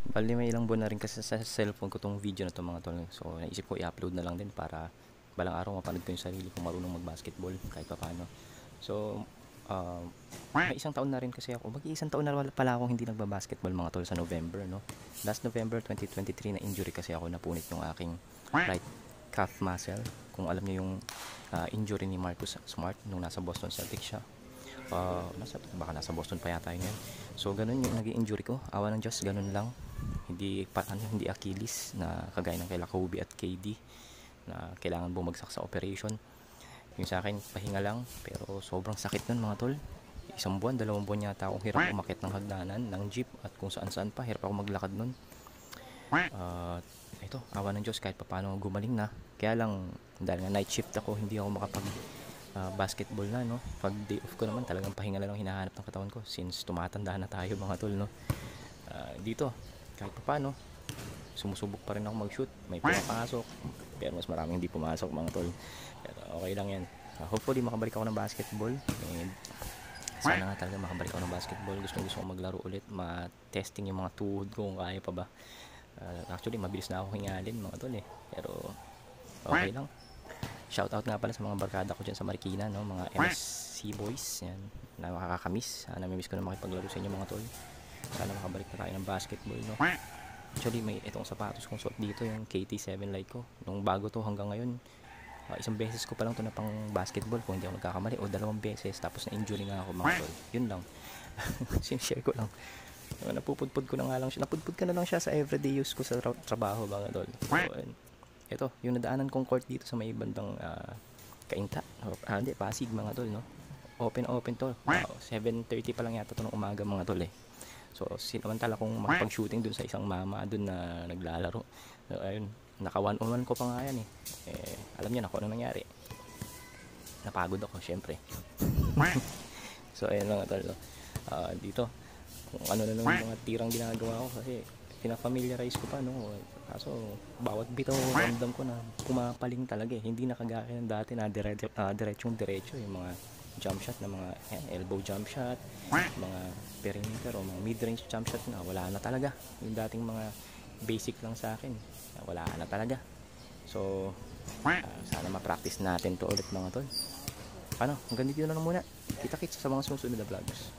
Bali may ilang buwan na rin kasi sa cellphone ko tong video na to mga tol. So naisip ko i-upload na lang din para balang araw mapanood ko yung sarili ko marunong mag-basketball kahit pa paano. So may isang taon na rin kasi ako. Mag-iisang taon na pala akong hindi nagba-basketball mga tol sa November, no. Last November 2023 na injury kasi ako, napunit yung aking right calf muscle. Kung alam niyo yung injury ni Marcus Smart nung nasa Boston Celtics siya. Baka nasa Boston pa yata yun. So ganun yung naging injury ko. Awa ng Diyos, ganun lang. Hindi Achilles na kagaya ng kay Kobe at KD na kailangan bumagsak sa operation. Yung sa akin pahinga lang, pero sobrang sakit nun mga tol. Isang buwan, 2 buwan yata akong hirap umakyat ng hagdanan, ng jeep at kung saan saan pa, hirap ako maglakad nun. Ito, awa ng Diyos, kahit paano gumaling na. Kaya lang dahil nga night shift ako, hindi ako makapag basketball na, no. Pag day off ko naman, talagang pahinga na lang hinahanap ng katawan ko since tumatanda na tayo mga tol, no. Dito kahit paano sumusubok pa rin ako mag-shoot. May pumapasok pero mas maraming hindi pumasok mga tol, pero okay lang yan. Hopefully makabalik ako ng basketball, and sana nga talaga makabalik ako ng basketball. Gusto ko maglaro ulit, ma-testing yung mga tuhod ko kung kaya pa ba. Actually mabilis na ako hingalin mga tol pero okay lang. Shoutout nga pala sa mga barkada ko dyan sa Marikina, no, mga MSC boys yan, na makakamiss. Namimiss ko na makipaglaro sa inyo mga tol. Sana makabalik na tayo ng basketball, no. Actually may itong sapatos kong suot dito, yung KT7 Lite ko. Nung bago to hanggang ngayon, isang beses ko pa lang to na pang basketball kung hindi ako nagkakamali, o 2 beses, tapos na injury nga ako mga tol. Yun lang. Sinishare ko lang. Napupudpud ko na nga lang siya. Napudpud ka na lang siya sa everyday use ko sa trabaho mga tol. So, ito, yung nadaanan kong court dito sa may bandang Kainta. Hindi, Pasig mga tol, no. Open to. 7:30 pa lang yata to ng umaga mga tol So sinamantala kong makapag-shooting dun sa isang mama dun na naglalaro. So ayun, naka 1-on-1 ko pa nga yan alam niyo na kung ano nangyari. Napagod ako syempre. So ayun mga tol, dito kung ano na lang yung mga tirang ginagawa ko kasi pina-familiarize ko pa, no. Kaso bawat bitaw ramdam ko na pumapaling talaga hindi na kagaya ng dati na diretso yung mga jump shot na mga elbow jump shot, mga perimeter o mga mid-range jump shot na wala na talaga. Yung dating mga basic lang sa akin, wala na talaga. So sana ma-practice natin to ulit mga tol. Hanggang dito na lang muna. Kita-kits sa mga susunod na vlogs.